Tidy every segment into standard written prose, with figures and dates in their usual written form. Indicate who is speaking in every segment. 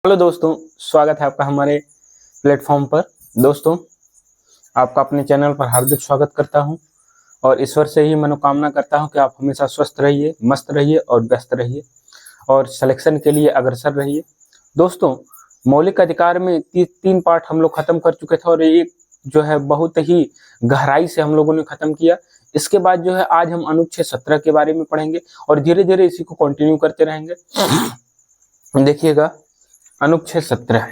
Speaker 1: Hello दोस्तों, स्वागत है आपका हमारे प्लेटफॉर्म पर। दोस्तों, आपका अपने चैनल पर हार्दिक स्वागत करता हूं और ईश्वर से ही मनोकामना करता हूं कि आप हमेशा स्वस्थ रहिए, मस्त रहिए और व्यस्त रहिए और सिलेक्शन के लिए अग्रसर रहिए। दोस्तों, मौलिक अधिकार में तीन पार्ट हम लोग खत्म कर चुके थे और एक जो है बहुत ही गहराई से हम लोगों ने खत्म किया। इसके बाद जो है आज हम अनुच्छेद 17 के बारे में पढ़ेंगे और धीरे धीरे इसी को कंटिन्यू करते रहेंगे। देखिएगा, अनुच्छेद 17।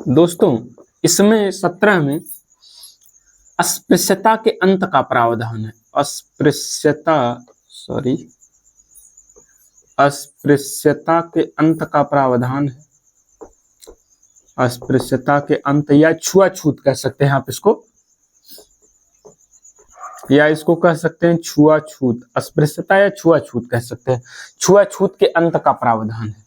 Speaker 1: दोस्तों, इसमें 17 में अस्पृश्यता के अंत का प्रावधान है। अस्पृश्यता के अंत का प्रावधान है। अस्पृश्यता के अंत या छुआछूत कह सकते हैं आप इसको, या इसको कह सकते हैं छुआछूत। अस्पृश्यता या छुआछूत कह सकते हैं। छुआछूत के अंत का प्रावधान है।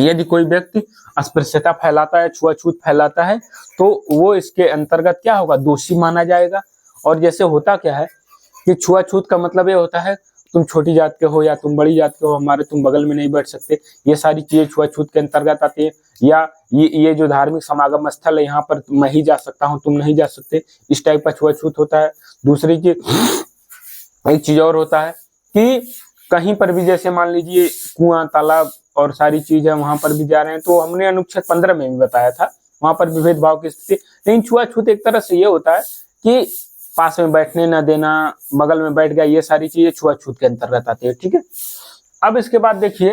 Speaker 1: यदि कोई व्यक्ति अस्पृश्यता फैलाता है, छुआछूत फैलाता है, तो वो इसके अंतर्गत क्या होगा, दोषी माना जाएगा। और जैसे होता क्या है कि छुआछूत का मतलब ये होता है तुम छोटी जात के हो या तुम बड़ी जात के हो, हमारे तुम बगल में नहीं बैठ सकते, ये सारी चीजें छुआछूत के अंतर्गत आती है। या ये जो धार्मिक समागम स्थल है, यहाँ पर मैं ही जा सकता हूँ, तुम नहीं जा सकते, इस टाइप का छुआछूत होता है। दूसरी चीज, एक चीज और होता है कि कहीं पर भी जैसे मान लीजिए कुआं, तालाब और सारी चीजें वहां पर भी जा रहे हैं, तो हमने अनुच्छेद 15 में भी बताया था, वहां पर भी भेदभाव की स्थिति। लेकिन छुआछूत एक तरह से ये होता है कि पास में बैठने न देना, बगल में बैठ गया, ये सारी चीजें छुआछूत के अंतर्गत आती है। ठीक है, अब इसके बाद देखिए,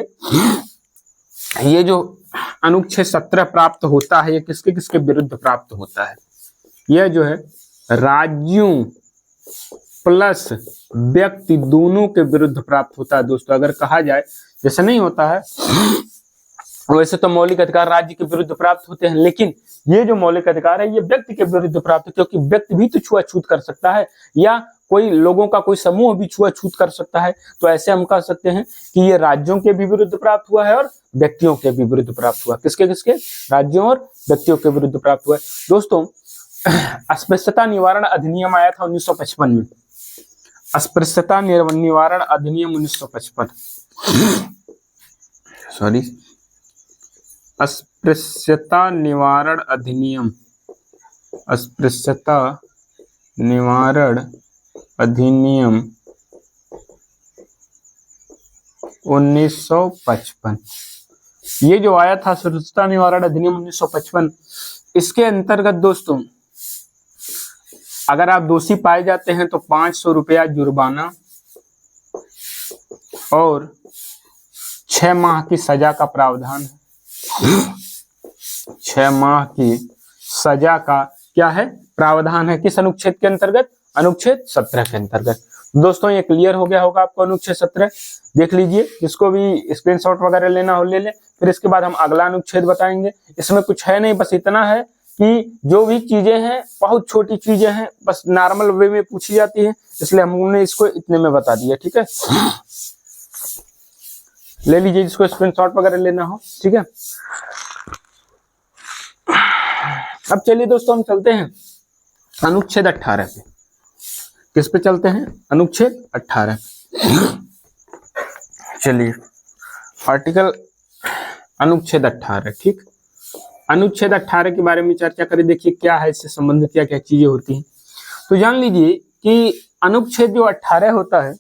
Speaker 1: ये जो अनुच्छेद 17 प्राप्त होता है, ये किसके किसके विरुद्ध प्राप्त होता है? यह जो है राज्यों प्लस व्यक्ति दोनों के विरुद्ध प्राप्त होता है। दोस्तों, अगर कहा जाए, जैसे नहीं होता है, वैसे तो मौलिक अधिकार राज्य के विरुद्ध प्राप्त होते हैं, लेकिन ये जो मौलिक अधिकार है ये व्यक्ति के विरुद्ध प्राप्त है, क्योंकि व्यक्ति भी तो छुआछूत कर सकता है या कोई लोगों का कोई समूह भी छुआछूत कर सकता है। तो ऐसे हम कह सकते हैं कि ये राज्यों के भी विरुद्ध प्राप्त हुआ है और व्यक्तियों के भी विरुद्ध प्राप्त हुआ। किसके किसके? राज्यों और व्यक्तियों के विरुद्ध प्राप्त हुआ है। दोस्तों, अस्पृश्यता निवारण अधिनियम आया था 1955 में। अस्पृश्यता निवारण अधिनियम 1955, अस्पृश्यता निवारण अधिनियम, अस्पृश्यता निवारण अधिनियम 1955, ये जो आया था अस्पृश्यता निवारण अधिनियम 1955, इसके अंतर्गत दोस्तों अगर आप दोषी पाए जाते हैं तो 500 रुपया जुर्माना और 6 माह की सजा का प्रावधान है। 6 माह की सजा का क्या है? प्रावधान है। किस अनुच्छेद के अंतर्गत? अनुच्छेद 17 के अंतर्गत। दोस्तों, ये क्लियर हो गया होगा आपको अनुच्छेद 17। देख लीजिए, जिसको भी स्क्रीनशॉट वगैरह लेना हो ले ले। फिर इसके बाद हम अगला अनुच्छेद बताएंगे। इसमें कुछ है नहीं, बस इतना है कि जो भी चीजें हैं बहुत छोटी चीजें हैं, बस नॉर्मल वे में पूछी जाती है, इसलिए हमने इसको इतने में बता दिया। ठीक है, ले लीजिए जिसको स्क्रीनशॉट वगैरह लेना हो। ठीक है, अब चलिए दोस्तों, हम चलते हैं अनुच्छेद 18 पे। किस पे चलते हैं? अनुच्छेद 18। चलिए, आर्टिकल अनुच्छेद 18। ठीक, अनुच्छेद 18 के बारे में चर्चा करें। देखिए क्या है, इससे संबंधित क्या क्या चीजें होती हैं। तो जान लीजिए कि अनुच्छेद जो 18 होता है,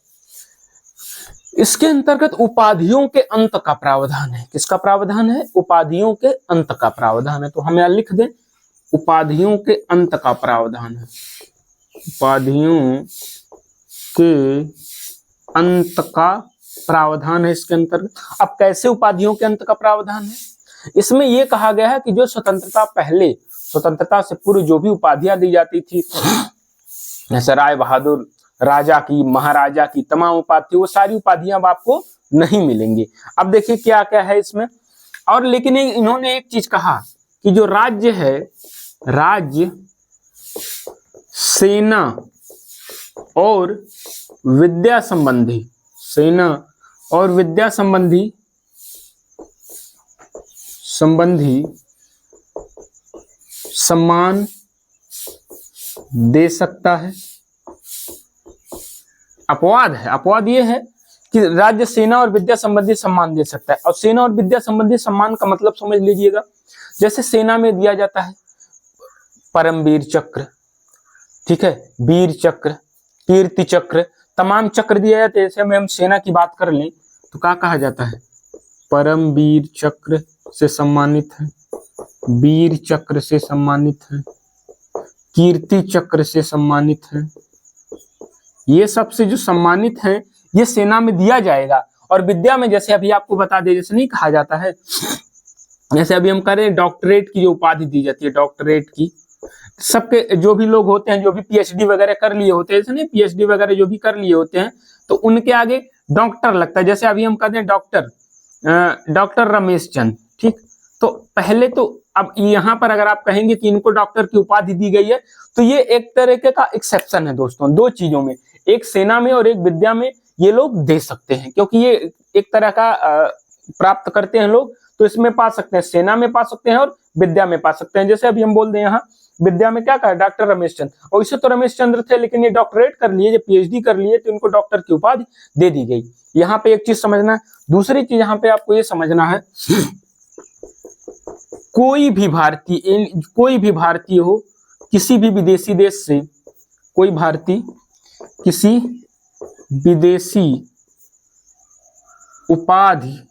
Speaker 1: इसके अंतर्गत उपाधियों के अंत का प्रावधान है। किसका प्रावधान है? उपाधियों के अंत का प्रावधान है। तो हम यहां लिख दें, उपाधियों के अंत का प्रावधान है। उपाधियों के अंत का प्रावधान है इसके अंतर्गत। अब कैसे उपाधियों के अंत का प्रावधान है? इसमें यह कहा गया है कि जो स्वतंत्रता पहले, स्वतंत्रता से पूर्व जो भी उपाधियां दी जाती थी, जैसे राय बहादुर, राजा की, महाराजा की तमाम उपाधि, वो सारी उपाधियां अब आपको नहीं मिलेंगी। अब देखिए क्या क्या है इसमें। और लेकिन इन्होंने एक चीज कहा कि जो राज्य है, राज्य, सेना और विद्या संबंधी, सेना और विद्या संबंधी सम्मान दे सकता है। अपवाद है। अपवाद ये है कि राज्य सेना और विद्या संबंधी सम्मान दे सकता है। और सेना और विद्या संबंधी सम्मान का मतलब समझ लीजिएगा, जैसे सेना में दिया जाता है परमवीर चक्र, ठीक है, वीर चक्र, कीर्ति चक्र, तमाम चक्र दिया जाता है। जैसे हम सेना की बात कर लें तो क्या कहा जाता है, परमवीर चक्र से सम्मानित है, वीर चक्र से सम्मानित है, कीर्ति चक्र से सम्मानित है। ये सब से जो सम्मानित है ये सेना में दिया जाएगा। और विद्या में जैसे अभी आपको बता दें, जैसे नहीं कहा जाता है, जैसे अभी हम करें डॉक्टरेट की जो उपाधि दी जाती है, डॉक्टरेट की सबके जो भी लोग होते हैं, जो भी पीएचडी वगैरह कर लिए होते हैं, जैसे नहीं पीएचडी वगैरह जो भी कर लिए होते हैं, तो उनके आगे डॉक्टर लगता है। जैसे अभी हम कहते हैं डॉक्टर रमेश चंद, ठीक। तो पहले तो अब यहाँ पर अगर आप कहेंगे कि इनको डॉक्टर की उपाधि दी गई है, तो ये एक तरीके का एक्सेप्शन है दोस्तों, दो चीजों में, एक सेना में और एक विद्या में ये लोग दे सकते हैं, क्योंकि ये एक तरह का प्राप्त करते हैं लोग, तो इसमें पा सकते हैं, सेना में पा सकते हैं और विद्या में पा सकते हैं। जैसे अभी हम बोल दें यहाँ विद्या में क्या कहा, डॉक्टर रमेश चंद, और इसे तो रमेश चंद्र थे, लेकिन ये डॉक्टरेट कर लिए, ये पीएचडी कर लिए, तो इनको डॉक्टर की उपाधि दे दी गई। यहाँ पे एक चीज समझना है। दूसरी चीज यहाँ पे आपको ये समझना है, कोई भी भारतीय हो किसी भी विदेशी देश से, कोई भारतीय किसी विदेशी उपाधि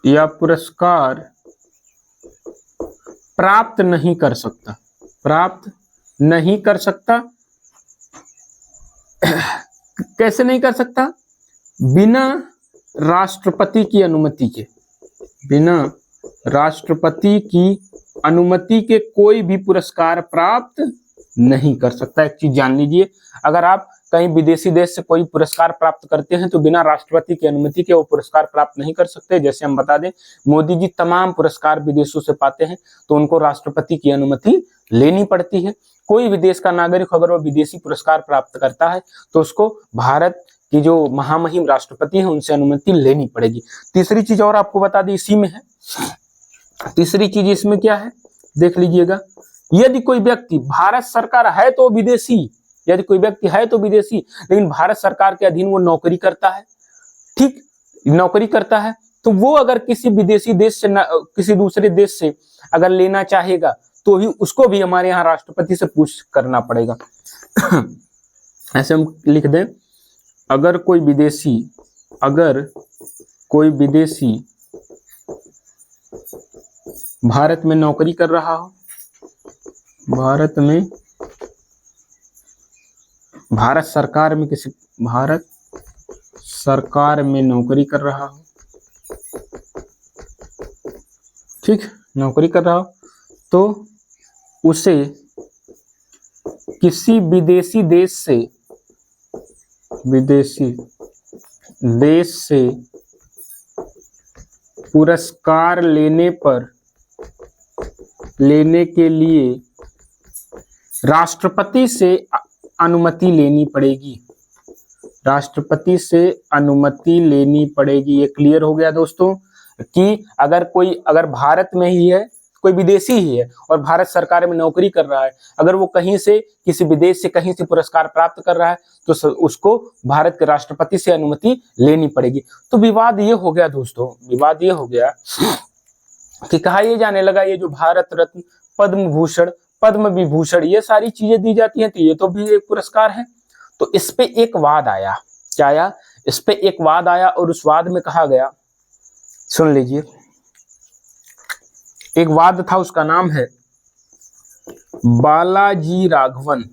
Speaker 1: या पुरस्कार प्राप्त नहीं कर सकता, प्राप्त नहीं कर सकता। कैसे नहीं कर सकता, बिना राष्ट्रपति की अनुमति के, बिना राष्ट्रपति की अनुमति के कोई भी पुरस्कार प्राप्त नहीं कर सकता। एक चीज जान लीजिए, अगर आप कहीं विदेशी देश से कोई पुरस्कार प्राप्त करते हैं तो बिना राष्ट्रपति की अनुमति के वो पुरस्कार प्राप्त नहीं कर सकते। जैसे हम बता दें, मोदी जी तमाम पुरस्कार विदेशों से पाते हैं, तो उनको राष्ट्रपति की अनुमति लेनी पड़ती है। कोई भी देश का नागरिक अगर वो विदेशी पुरस्कार प्राप्त करता है तो उसको भारत की जो महामहिम राष्ट्रपति हैं उनसे अनुमति लेनी पड़ेगी। तीसरी चीज और आपको बता दी इसी में है, तीसरी चीज इसमें क्या है देख लीजिएगा, यदि कोई व्यक्ति भारत सरकार है तो विदेशी, यदि कोई व्यक्ति है तो विदेशी, लेकिन भारत सरकार के अधीन वो नौकरी करता है, ठीक, नौकरी करता है, तो वो अगर किसी विदेशी देश से किसी दूसरे देश से अगर लेना चाहेगा तो ही उसको भी हमारे यहाँ राष्ट्रपति से पूछ करना पड़ेगा। ऐसे हम लिख दें, अगर कोई विदेशी भारत में नौकरी कर रहा हो, भारत सरकार में नौकरी कर रहा हो, ठीक, नौकरी कर रहा हो, तो उसे किसी विदेशी देश से पुरस्कार लेने के लिए राष्ट्रपति से अनुमति लेनी पड़ेगी, राष्ट्रपति से अनुमति लेनी पड़ेगी। ये क्लियर हो गया दोस्तों कि अगर भारत में ही है, कोई विदेशी ही है और भारत सरकार में नौकरी कर रहा है, अगर वो कहीं से किसी विदेश से कहीं से पुरस्कार प्राप्त कर रहा है तो उसको भारत के राष्ट्रपति से अनुमति लेनी पड़ेगी। तो विवाद ये हो गया दोस्तों, विवाद ये हो गया कि कहा ये जाने लगा ये जो भारत रत्न, पद्म भूषण, पद्म विभूषण, ये सारी चीजें दी जाती हैं तो ये तो भी एक पुरस्कार है। तो इस पे एक वाद आया, क्या आया, इस पे एक वाद आया और उस वाद में कहा गया, सुन लीजिए, एक वाद था, उसका नाम है बालाजी राघवन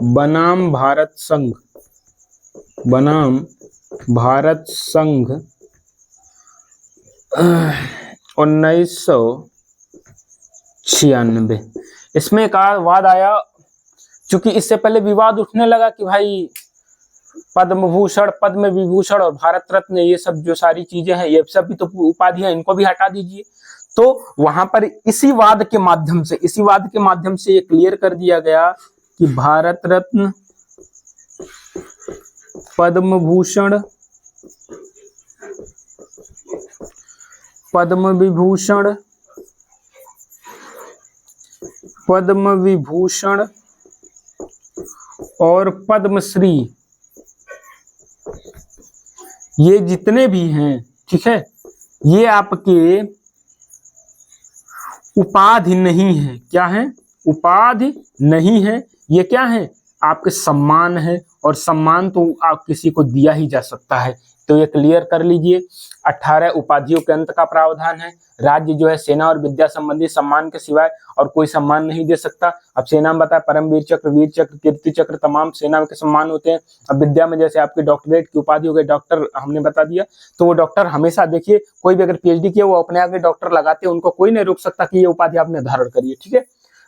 Speaker 1: बनाम भारत संघ 1996। इसमें एक वाद आया, चूंकि इससे पहले विवाद उठने लगा कि भाई पद्म भूषण, पद्म विभूषण और भारत रत्न, ये सब जो सारी चीजें हैं, ये सब भी तो उपाधियां, इनको भी हटा दीजिए। तो वहां पर इसी वाद के माध्यम से ये क्लियर कर दिया गया कि भारत रत्न, पद्म भूषण, पद्म विभूषण पद्म विभूषण और पद्मश्री, ये जितने भी हैं, ठीक है, ये आपके उपाधि नहीं है। क्या है? उपाधि नहीं है। ये क्या है? आपके सम्मान है, और सम्मान तो आप किसी को दिया ही जा सकता है। तो ये क्लियर कर लीजिए। 18 उपाधियों के अंत का प्रावधान है। राज्य जो है सेना और विद्या संबंधी सम्मान के सिवाय और कोई सम्मान नहीं दे सकता। अब सेना में बताया परमवीर चक्र, वीर चक्र, कीर्ति चक्र, तमाम सेना के सम्मान होते हैं। अब विद्या में जैसे आपकी डॉक्टरेट की उपाधि हो गई, डॉक्टर हमने बता दिया, तो वो डॉक्टर हमेशा देखिए, कोई भी अगर पीएचडी किया वो अपने आगे डॉक्टर लगाते हैं, उनको कोई नहीं रोक सकता कि ये उपाधि आपने धारण करी है, ठीक है।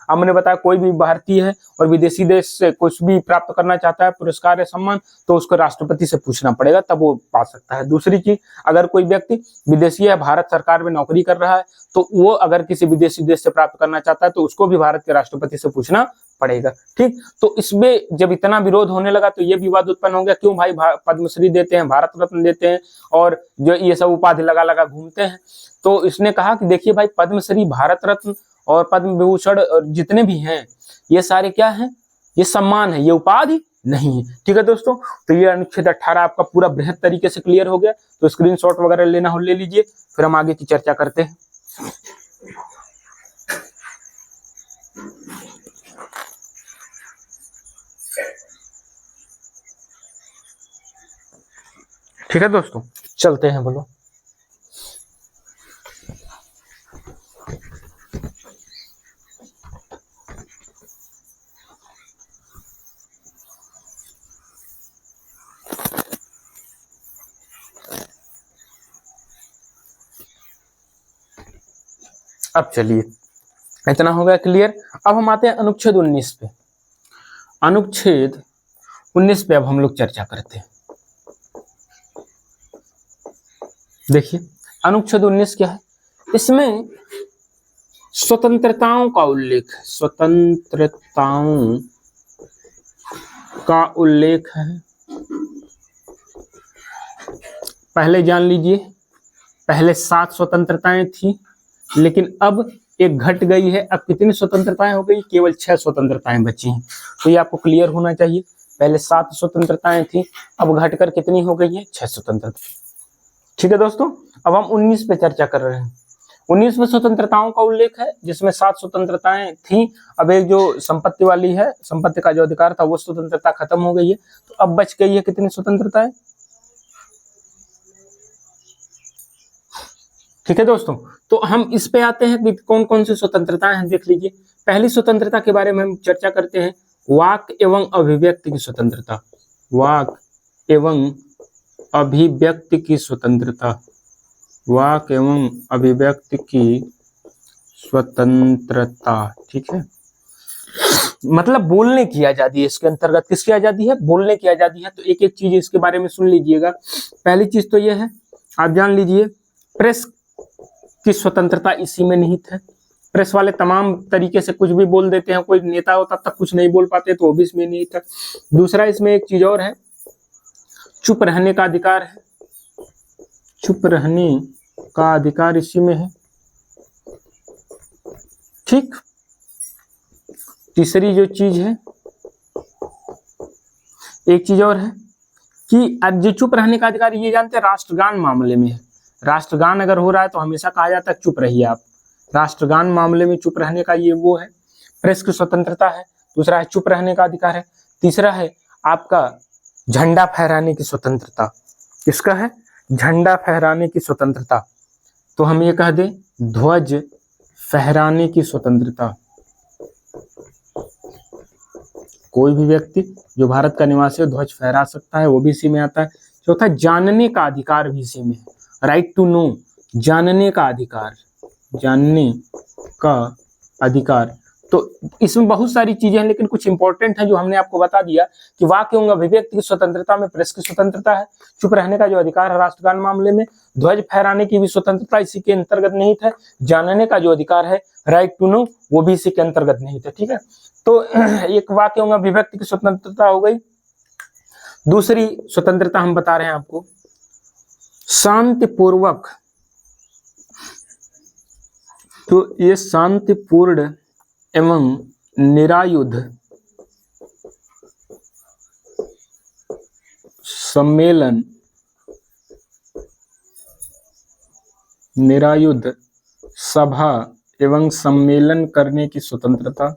Speaker 1: हमने बताया कोई भी भारतीय है और विदेशी देश से कुछ भी प्राप्त करना चाहता है, पुरस्कार या सम्मान, तो उसको राष्ट्रपति से पूछना पड़ेगा, तब वो पा सकता है। दूसरी चीज, अगर कोई व्यक्ति विदेशी है, भारत सरकार में नौकरी कर रहा है, तो वो अगर किसी विदेशी देश से प्राप्त करना चाहता है तो उसको भी भारत के राष्ट्रपति से पूछना पड़ेगा, ठीक। तो इसमें जब इतना विरोध होने लगा तो ये विवाद उत्पन्न हो गया, क्यों भाई पद्मश्री देते हैं, भारत रत्न देते हैं और जो ये सब उपाधि लगा लगा घूमते हैं। तो इसने कहा कि देखिए भाई, पद्मश्री, भारत रत्न और पद्म विभूषण और जितने भी हैं, ये सारे क्या हैं? ये सम्मान है, ये उपाधि नहीं है, ठीक है दोस्तों। तो ये अनुच्छेद 18 आपका पूरा बृहद तरीके से क्लियर हो गया। तो स्क्रीनशॉट वगैरह लेना हो ले लीजिए, फिर हम आगे की चर्चा करते हैं। ठीक है दोस्तों, चलते हैं, बोलो। अब चलिए, इतना हो गया क्लियर। अब हम आते हैं अनुच्छेद 19 पे। अनुच्छेद 19 पे अब हम लोग चर्चा करते हैं। देखिए, अनुच्छेद 19 क्या है? इसमें स्वतंत्रताओं का उल्लेख है, स्वतंत्रताओं का उल्लेख है। पहले जान लीजिए, पहले 7 स्वतंत्रताएं थी, लेकिन अब एक घट गई है। अब कितनी स्वतंत्रताएं हो गई? केवल 6 स्वतंत्रताएं बची हैं। तो ये आपको क्लियर होना चाहिए। पहले 7 स्वतंत्रताएं थी, अब घटकर कितनी हो गई है? 6 स्वतंत्रता, ठीक है दोस्तों। अब हम 19 पे चर्चा कर रहे हैं। 19 में स्वतंत्रताओं का उल्लेख है, जिसमें 7 स्वतंत्रताएं थी। अब एक जो संपत्ति वाली है, संपत्ति का जो अधिकार था, वो स्वतंत्रता खत्म हो गई है। तो अब बच गई है कितनी स्वतंत्रताएं? ठीक है दोस्तों। तो हम इस पे आते हैं कि कौन कौन सी स्वतंत्रताएं हैं, देख लीजिए। पहली स्वतंत्रता के बारे में हम चर्चा करते हैं, वाक एवं अभिव्यक्ति की स्वतंत्रता। वाक एवं अभिव्यक्ति की स्वतंत्रता, वाक एवं अभिव्यक्ति की स्वतंत्रता, ठीक है। मतलब बोलने की आजादी है इसके अंतर्गत। किसकी आजादी है? बोलने की आजादी है। तो एक एक चीज इसके बारे में सुन लीजिएगा। पहली चीज तो यह है, आप जान लीजिए, प्रेस की स्वतंत्रता इसी में निहित है। प्रेस वाले तमाम तरीके से कुछ भी बोल देते हैं, कोई नेता होता तक कुछ नहीं बोल पाते, तो वो भी इसमें निहित है। दूसरा, इसमें एक चीज और है, चुप रहने का अधिकार है। चुप रहने का अधिकार इसी में है, ठीक। तीसरी जो चीज है, एक चीज और है कि जो चुप रहने का अधिकार, ये जानते हैं राष्ट्रगान मामले में है। राष्ट्रगान अगर हो रहा है तो हमेशा कहा जाता है चुप रहिए आप। राष्ट्रगान मामले में चुप रहने का ये वो है। प्रेस की स्वतंत्रता है। दूसरा है चुप रहने का अधिकार है। तीसरा है आपका झंडा फहराने की स्वतंत्रता। किसका है? झंडा फहराने की स्वतंत्रता। तो हम ये कह दें, ध्वज फहराने की स्वतंत्रता। कोई भी व्यक्ति जो भारत का निवासी है ध्वज फहरा सकता है, वो भी इसी में आता है। चौथा, जानने का अधिकार भी इसी में है, राइट टू नो, जानने का अधिकार, जानने का अधिकार। तो इसमें बहुत सारी चीजें हैं, लेकिन कुछ इंपॉर्टेंट है जो हमने आपको बता दिया कि वाक एवं अभिव्यक्ति की स्वतंत्रता में प्रेस की स्वतंत्रता है, चुप रहने का जो अधिकार है राष्ट्रगान मामले में, ध्वज फहराने की भी स्वतंत्रता इसी के अंतर्गत निहित है, जानने का जो अधिकार है राइट टू नो, वो भी इसी के अंतर्गत निहित है, ठीक है। तो एक वाक एवं अभिव्यक्ति की स्वतंत्रता हो गई। दूसरी स्वतंत्रता हम बता रहे हैं आपको, शांतिपूर्वक, तो ये शांतिपूर्ण एवं निरायुध सम्मेलन, निरायुध सभा एवं सम्मेलन करने की स्वतंत्रता,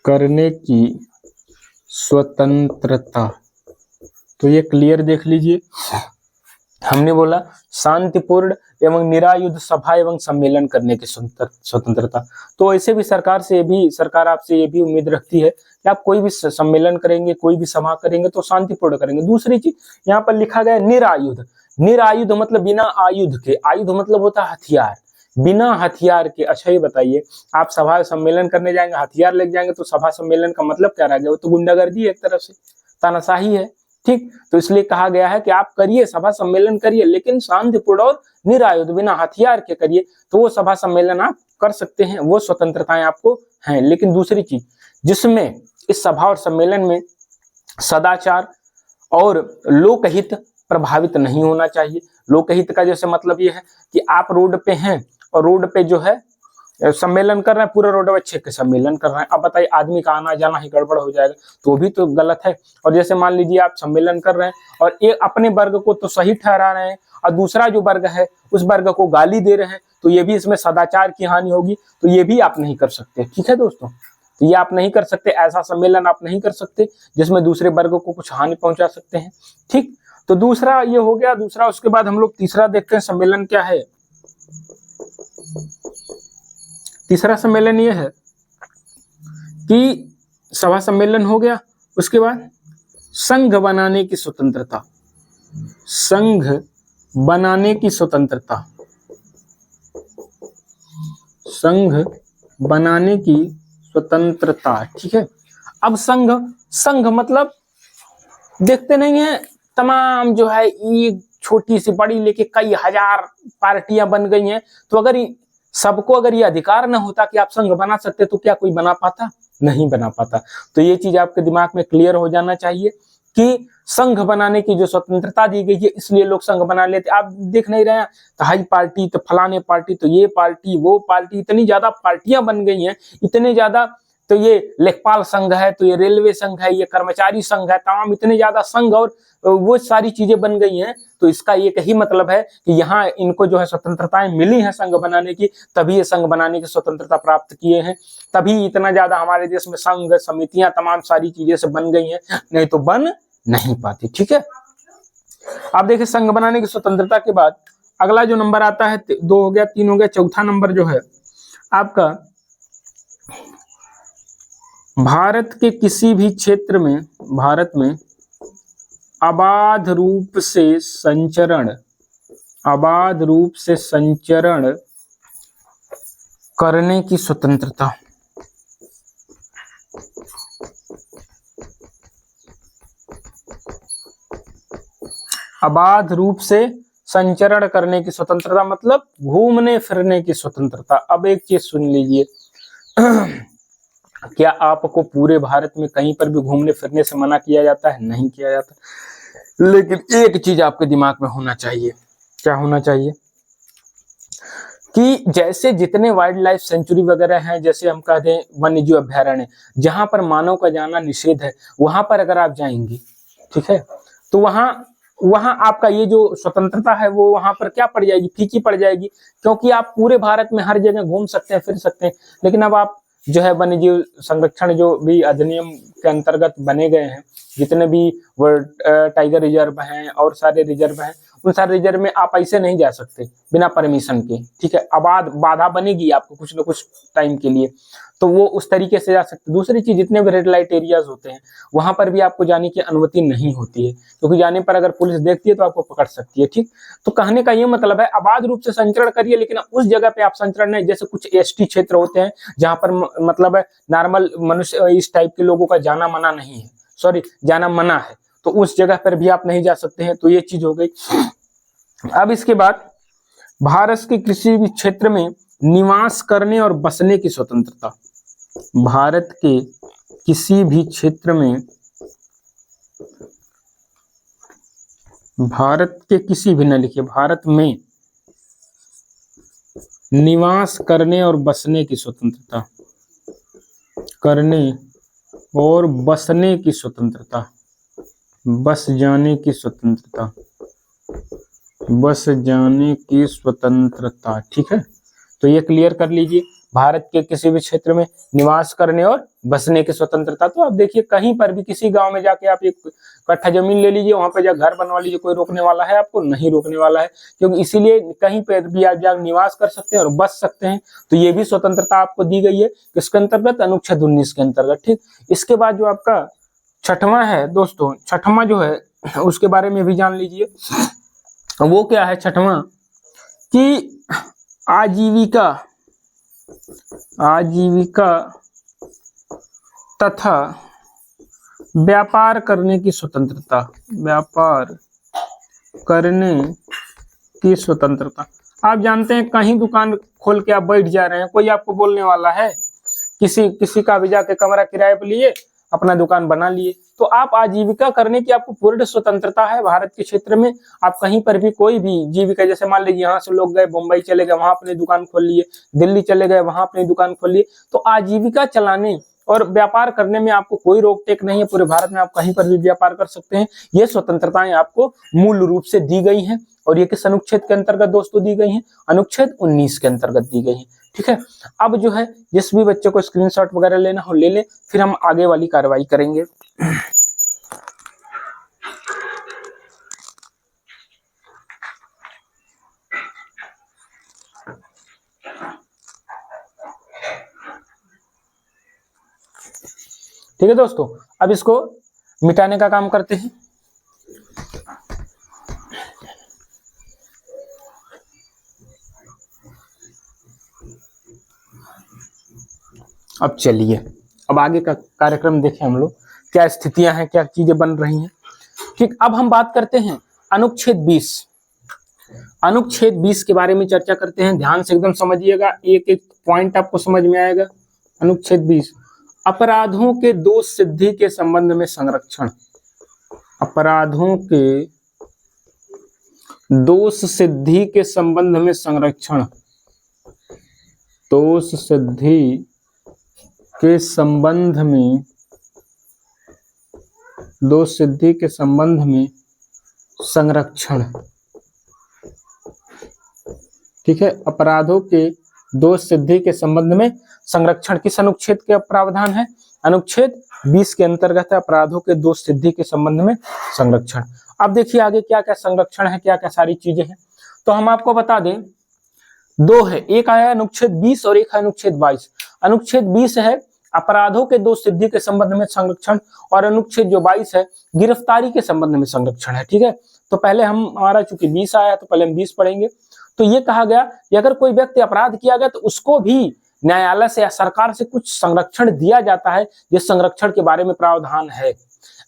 Speaker 1: करने की स्वतंत्रता। तो ये क्लियर देख लीजिए, हमने बोला शांतिपूर्ण एवं निरायुध सभा एवं सम्मेलन करने की स्वतंत्रता। तो ऐसे भी सरकार आपसे ये भी उम्मीद रखती है कि आप कोई भी सम्मेलन करेंगे, कोई भी सभा करेंगे तो शांतिपूर्ण करेंगे। दूसरी चीज यहाँ पर लिखा गया निरायुध। निरायुध मतलब बिना आयुध के, आयुध मतलब होता है हथियार, बिना हथियार के। अच्छा ये बताइए, आप सभा सम्मेलन करने जाएंगे हथियार लेके जाएंगे तो सभा सम्मेलन का मतलब क्या रह गया? वो तो गुंडागर्दी है, एक तरफ से तानाशाही है। ठीक, तो इसलिए कहा गया है कि आप करिए, सभा सम्मेलन करिए, लेकिन शांतिपूर्ण और निरायुध बिना हथियार के करिए, तो वो सभा सम्मेलन आप कर सकते हैं, वो स्वतंत्रताएं आपको हैं। लेकिन दूसरी चीज, जिसमें इस सभा और सम्मेलन में सदाचार और लोकहित प्रभावित नहीं होना चाहिए। लोकहित का जैसे मतलब ये है कि आप रोड पे हैं और रोड पे जो है सम्मेलन कर रहे हैं, पूरा रोड अच्छे के सम्मेलन कर रहे हैं, अब बताइए आदमी का आना जाना ही गड़बड़ हो जाएगा, तो भी तो गलत है। और जैसे मान लीजिए आप सम्मेलन कर रहे हैं और एक अपने वर्ग को तो सही ठहरा रहे हैं और दूसरा जो वर्ग है उस वर्ग को गाली दे रहे हैं, तो ये भी इसमें सदाचार की हानि होगी, तो ये भी आप नहीं कर सकते। ठीक है दोस्तों, तो ये आप नहीं कर सकते, ऐसा सम्मेलन आप नहीं कर सकते जिसमें दूसरे वर्ग को कुछ हानि पहुंचा सकते हैं। ठीक, तो दूसरा ये हो गया। दूसरा, उसके बाद हम लोग तीसरा देखते हैं सम्मेलन क्या है। तीसरा सम्मेलन ये है कि सभा सम्मेलन हो गया, उसके बाद संघ बनाने की स्वतंत्रता, संघ बनाने की स्वतंत्रता, संघ बनाने की स्वतंत्रता। ठीक है, अब संघ मतलब देखते नहीं है, तमाम जो है एक छोटी सी बड़ी लेके कई हजार पार्टियां बन गई हैं, तो अगर सबको अगर ये अधिकार न होता कि आप संघ बना सकते तो क्या कोई बना पाता? नहीं बना पाता। तो ये चीज आपके दिमाग में क्लियर हो जाना चाहिए कि संघ बनाने की जो स्वतंत्रता दी गई है, इसलिए लोग संघ बना लेते। आप देख नहीं रहे हैं, तो हाई पार्टी, तो फलाने पार्टी, तो ये पार्टी, वो पार्टी, इतनी ज्यादा पार्टियां बन गई हैं, इतने ज्यादा, तो ये लेखपाल संघ है, तो ये रेलवे संघ है, ये कर्मचारी संघ है, तमाम इतने ज्यादा संघ और वो सारी चीजें बन गई हैं। तो इसका एक ही मतलब है कि यहाँ इनको जो है स्वतंत्रताएं मिली हैं संघ बनाने की, तभी ये संघ बनाने की स्वतंत्रता प्राप्त किए हैं, तभी इतना ज्यादा हमारे देश में संघ, समितियां, तमाम सारी चीजें से बन गई हैं, नहीं तो बन नहीं पाती। ठीक है, आप देखिए संघ बनाने की स्वतंत्रता के बाद अगला जो नंबर आता है, 2 हो गया, 3 हो गया, चौथा नंबर जो है आपका, भारत के किसी भी क्षेत्र में, भारत में अबाध रूप से संचरण, अबाध रूप से संचरण करने की स्वतंत्रता, अबाध रूप से संचरण करने की स्वतंत्रता मतलब घूमने फिरने की स्वतंत्रता। अब एक चीज सुन लीजिए, क्या आपको पूरे भारत में कहीं पर भी घूमने फिरने से मना किया जाता है? नहीं किया जाता, लेकिन एक चीज आपके दिमाग में होना चाहिए। क्या होना चाहिए? कि जैसे जितने वाइल्ड लाइफ सेंचुरी वगैरह हैं, जैसे हम कहते हैं वन्य जीव अभ्यारण्य, जहां पर मानव का जाना निषेध है, वहां पर अगर आप जाएंगे, ठीक है, तो वहां आपका ये जो स्वतंत्रता है वो वहां पर क्या पड़ जाएगी? फीकी पड़ जाएगी, क्योंकि आप पूरे भारत में हर जगह घूम सकते हैं, फिर सकते हैं। लेकिन अब आप जो है वन्य जीव संरक्षण जो भी अधिनियम के अंतर्गत बने गए हैं, जितने भी टाइगर रिजर्व हैं और सारे रिजर्व हैं, उन सारे रिजर्व में आप ऐसे नहीं जा सकते बिना परमिशन के। ठीक है, बाधा बनेगी आपको कुछ ना कुछ टाइम के लिए, तो वो उस तरीके से जा सकते। दूसरी चीज, जितने भी रेड लाइट एरियाज होते हैं वहां पर भी आपको जाने की अनुमति नहीं होती है, क्योंकि जाने पर अगर पुलिस देखती है तो आपको पकड़ सकती है। ठीक, तो कहने का ये मतलब है अबाध रूप से संचरण करिए, लेकिन उस जगह पे आप संचरण नहीं, जैसे कुछ एसटी क्षेत्र होते हैं जहां पर मतलब है नॉर्मल मनुष्य इस टाइप के लोगों का जाना मना नहीं है, सॉरी जाना मना है, तो उस जगह पर भी आप नहीं जा सकते हैं। तो ये चीज हो गई। अब इसके बाद भारत के किसी भी क्षेत्र में निवास करने और बसने की स्वतंत्रता, भारत के किसी भी क्षेत्र में, भारत के किसी भी, न लिखिए भारत में निवास करने और बसने की स्वतंत्रता, करने और बसने की स्वतंत्रता, बस जाने की स्वतंत्रता, बस जाने की स्वतंत्रता। ठीक है, तो ये क्लियर कर लीजिए। भारत के किसी भी क्षेत्र में निवास करने और बसने की स्वतंत्रता। तो आप देखिए कहीं पर भी किसी गांव में जाके आप एक कट्ठा जमीन ले लीजिए, वहां पे जा घर बनवा लीजिए, कोई रोकने वाला है आपको? नहीं रोकने वाला है, क्योंकि इसीलिए कहीं पर भी आप जाकर निवास कर सकते हैं और बस सकते हैं। तो ये भी स्वतंत्रता आपको दी गई है किसके अंतर्गत? अनुच्छेद 19 के अंतर्गत। ठीक, इसके बाद जो आपका छठवां है दोस्तों, छठवां जो है उसके बारे में भी जान लीजिए। वो क्या है छठवां? कि आजीविका, आजीविका तथा व्यापार करने की स्वतंत्रता, व्यापार करने की स्वतंत्रता। आप जानते हैं कहीं दुकान खोल के आप बैठ जा रहे हैं, कोई आपको बोलने वाला है? किसी का भी जाके कमरा किराए पे लिए, अपना दुकान बना लिए। तो आप आजीविका करने की आपको पूर्ण स्वतंत्रता है भारत के क्षेत्र में। आप कहीं पर भी कोई भी जीविका, जैसे मान लीजिए यहाँ से लोग गए मुंबई चले गए, वहां अपनी दुकान खोल लिए, दिल्ली चले गए, वहां अपनी दुकान खोल लिए। तो आजीविका चलाने और व्यापार करने में आपको कोई रोक टेक नहीं है। पूरे भारत में आप कहीं पर भी व्यापार कर सकते हैं। ये स्वतंत्रताएं आपको मूल रूप से दी गई हैं। और ये किस अनुच्छेद के अंतर्गत दोस्तों दी गई हैं? अनुच्छेद 19 के अंतर्गत दी गई हैं। ठीक है, अब जो है जिस भी बच्चे को स्क्रीनशॉट वगैरह लेना हो ले ले, फिर हम आगे वाली कार्रवाई करेंगे। ठीक है दोस्तों, अब इसको मिटाने का काम करते हैं। अब चलिए, अब आगे का कार्यक्रम देखें हम लोग, क्या स्थितियां हैं, क्या चीजें बन रही हैं। ठीक, अब हम बात करते हैं अनुच्छेद 20। अनुच्छेद 20 के बारे में चर्चा करते हैं। ध्यान से एकदम समझिएगा, एक एक पॉइंट आपको समझ में आएगा। अनुच्छेद 20, अपराधों के दोष सिद्धि के संबंध में संरक्षण, अपराधों के दोष सिद्धि के संबंध में संरक्षण, दोष सिद्धि के संबंध में, दोष सिद्धि के संबंध में संरक्षण। ठीक है, अपराधों के दोष सिद्धि के संबंध में संरक्षण किस अनुच्छेद के प्रावधान है? अनुच्छेद 20 के अंतर्गत है, अपराधों के दोष सिद्धि के संबंध में संरक्षण। अब देखिए आगे क्या क्या संरक्षण है, क्या क्या सारी चीजें हैं। तो हम आपको बता दें, दो है, एक आया अनुच्छेद 20 और एक है अनुच्छेद 22। अनुच्छेद 20 है अपराधों के दोष सिद्धि के संबंध में संरक्षण, और अनुच्छेद जो 22 है गिरफ्तारी के संबंध में संरक्षण है। ठीक है, तो पहले हमारा चूंकि 20 आया तो पहले हम 20 पढ़ेंगे। तो ये कहा गया कि अगर कोई व्यक्ति अपराध किया गया तो उसको भी न्यायालय से या सरकार से कुछ संरक्षण दिया जाता है, जिस संरक्षण के बारे में प्रावधान है।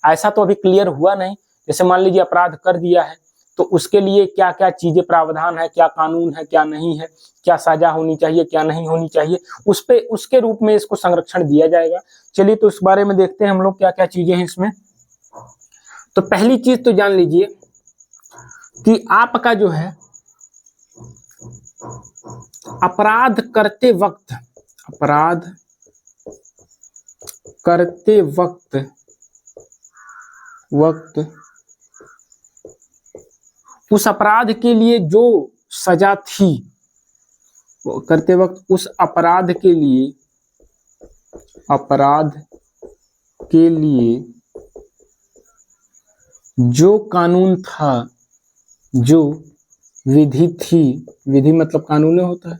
Speaker 1: ऐसा तो अभी क्लियर हुआ नहीं, जैसे मान लीजिए अपराध कर दिया है तो उसके लिए क्या क्या चीजें प्रावधान है, क्या कानून है, क्या नहीं है, क्या सजा होनी चाहिए, क्या नहीं होनी चाहिए, उस पे उसके रूप में इसको संरक्षण दिया जाएगा। चलिए तो इस बारे में देखते हैं हम लोग क्या क्या चीजें हैं इसमें। तो पहली चीज तो जान लीजिए कि आपका जो है अपराध करते वक्त, अपराध करते वक्त उस अपराध के लिए जो सजा थी, करते वक्त उस अपराध के लिए, अपराध के लिए जो कानून था, जो विधि थी, विधि मतलब कानून होता है,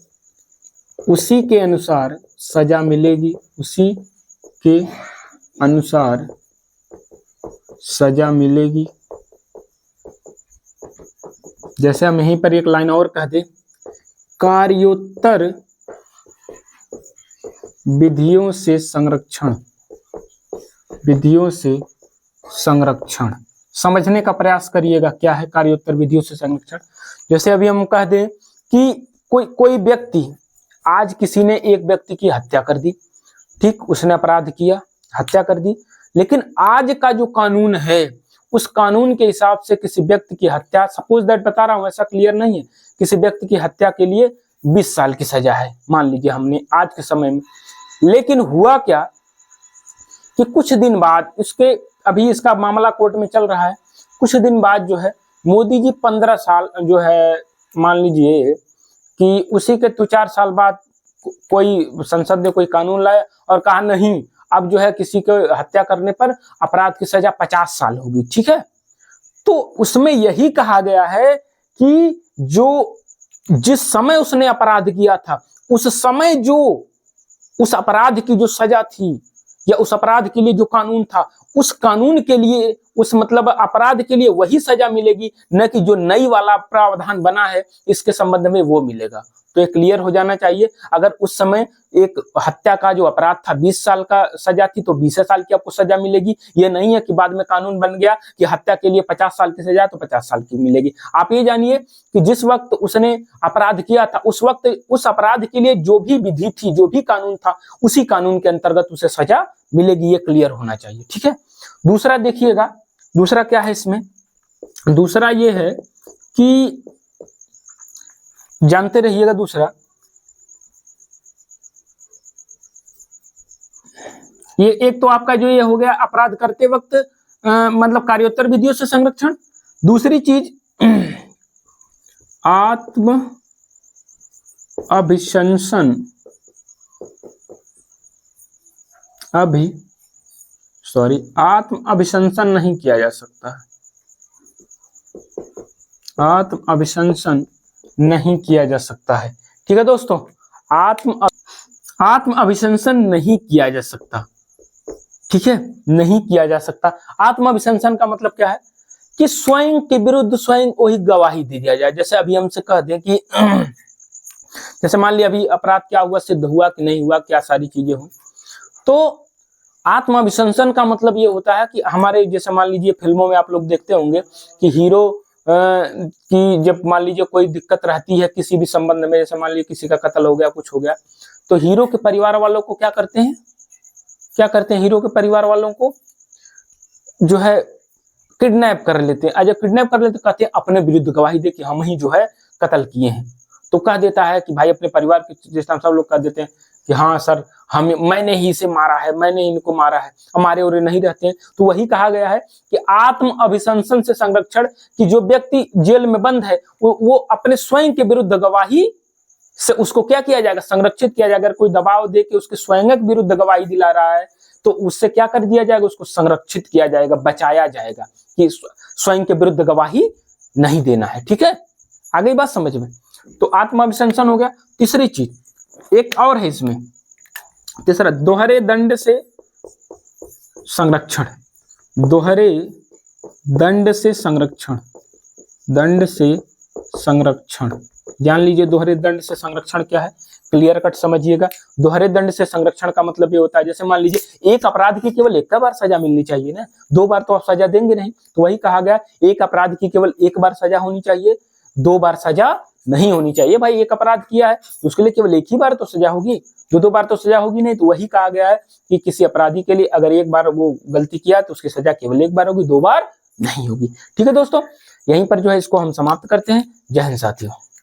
Speaker 1: उसी के अनुसार सजा मिलेगी, उसी के अनुसार सजा मिलेगी। जैसे हम यहीं पर एक लाइन और कह दें, कार्योत्तर विधियों से संरक्षण, विधियों से संरक्षण। समझने का प्रयास करिएगा क्या है कार्योत्तर विधियों से संरक्षण। जैसे अभी हम कह दें कि कोई व्यक्ति, आज किसी ने एक व्यक्ति की हत्या कर दी, ठीक, उसने अपराध किया, हत्या कर दी, लेकिन आज का जो कानून है उस कानून के हिसाब से किसी व्यक्ति की हत्या, सपोज दैट बता रहा हूं, ऐसा क्लियर नहीं है, किसी व्यक्ति की हत्या के लिए 20 साल की सजा है, मान लीजिए हमने आज के समय में। लेकिन हुआ क्या कि कुछ दिन बाद इसके, अभी इसका मामला कोर्ट में चल रहा है, कुछ दिन बाद जो है मोदी जी 15 साल जो है, मान लीजिए कि उसी के 2-4 साल बाद कोई संसद ने कोई कानून लाया और कहा नहीं, अब जो है किसी को हत्या करने पर अपराध की सजा 50 साल होगी, ठीक है। तो उसमें यही कहा गया है कि जो जिस समय उसने अपराध किया था, उस समय जो उस अपराध की जो सजा थी या उस अपराध के लिए जो कानून था, उस कानून के लिए, उस मतलब अपराध के लिए वही सजा मिलेगी, न कि जो नई वाला प्रावधान बना है इसके संबंध में वो मिलेगा। तो ये क्लियर हो जाना चाहिए। अगर उस समय एक हत्या का जो अपराध था 20 साल का सजा थी, तो 20 साल की आपको सजा मिलेगी। ये नहीं है कि बाद में कानून बन गया कि हत्या के लिए 50 साल की सजा, तो 50 साल की मिलेगी। आप ये जानिए कि जिस वक्त उसने अपराध किया था, उस वक्त उस अपराध के लिए जो भी विधि थी, जो भी कानून था, उसी कानून के अंतर्गत उसे सजा मिलेगी। ये क्लियर होना चाहिए, ठीक है। दूसरा देखिएगा, दूसरा क्या है इसमें, दूसरा ये है कि जानते रहिएगा, दूसरा ये एक तो आपका जो ये हो गया अपराध करते वक्त मतलब कार्योत्तर विधियों से संरक्षण। दूसरी चीज आत्म अभिशंसन, आत्म अभिशंसन नहीं किया जा सकता, आत्म अभिशंसन नहीं किया जा सकता है, ठीक है दोस्तों। आत्म अभिशंसन नहीं किया जा सकता, ठीक है, नहीं किया जा सकता। आत्म अभिशंसन का मतलब क्या है कि स्वयं के विरुद्ध स्वयं वही गवाही दे दिया जाए। जैसे अभी हमसे कह दें कि जैसे मान लिया अभी अपराध क्या हुआ, सिद्ध हुआ कि नहीं हुआ, क्या सारी चीजें हुई, तो आत्म अभिशंसन का मतलब ये होता है कि हमारे, जैसे मान लीजिए फिल्मों में आप लोग देखते होंगे कि हीरो की जब मान लीजिए कोई दिक्कत रहती है किसी भी संबंध में, जैसे मान लीजिए किसी का कत्ल हो गया, कुछ हो गया, तो हीरो के परिवार वालों को क्या करते हैं, हीरो के परिवार वालों को जो है किडनैप कर लेते हैं। जब किडनैप कर लेते कहते हैं अपने विरुद्ध गवाही दे कि हम ही जो है कत्ल किए हैं। तो कह देता है कि भाई अपने परिवार के, जिस तरह सब लोग कह देते हैं कि हाँ सर मैंने ही इसे मारा है, मैंने इनको मारा है, हमारे और नहीं रहते हैं। तो वही कहा गया है कि आत्म अभिशंसन से संरक्षण, कि जो व्यक्ति जेल में बंद है वो अपने स्वयं के विरुद्ध गवाही से उसको क्या किया जाएगा, संरक्षित किया जाएगा। अगर कोई दबाव दे के उसके स्वयं के विरुद्ध गवाही दिला रहा है तो उससे क्या कर दिया जाएगा, उसको संरक्षित किया जाएगा, बचाया जाएगा कि स्वयं के विरुद्ध गवाही नहीं देना है, ठीक है। आ गई बात समझ में। तो आत्म अभिशंसन हो गया। तीसरी चीज एक और है इसमें, तीसरा दोहरे दंड से संरक्षण, दोहरे दंड से संरक्षण, दंड से संरक्षण। जान लीजिए दोहरे दंड से संरक्षण क्या है, क्लियर कट समझिएगा। दोहरे दंड से संरक्षण का मतलब ये होता है, जैसे मान लीजिए एक अपराध की केवल एक बार सजा मिलनी चाहिए ना, 2 बार तो आप सजा देंगे नहीं। तो वही कहा गया एक अपराध की केवल 1 बार सजा होनी चाहिए, 2 बार सजा नहीं होनी चाहिए। भाई एक अपराध किया है तो उसके लिए केवल 1 ही बार तो सजा होगी, 2 बार तो सजा होगी नहीं। तो वही कहा गया है कि किसी अपराधी के लिए अगर 1 बार वो गलती किया तो उसकी सजा केवल 1 बार होगी, 2 बार नहीं होगी, ठीक है दोस्तों। यहीं पर जो है इसको हम समाप्त करते हैं। जय हिंद साथियों।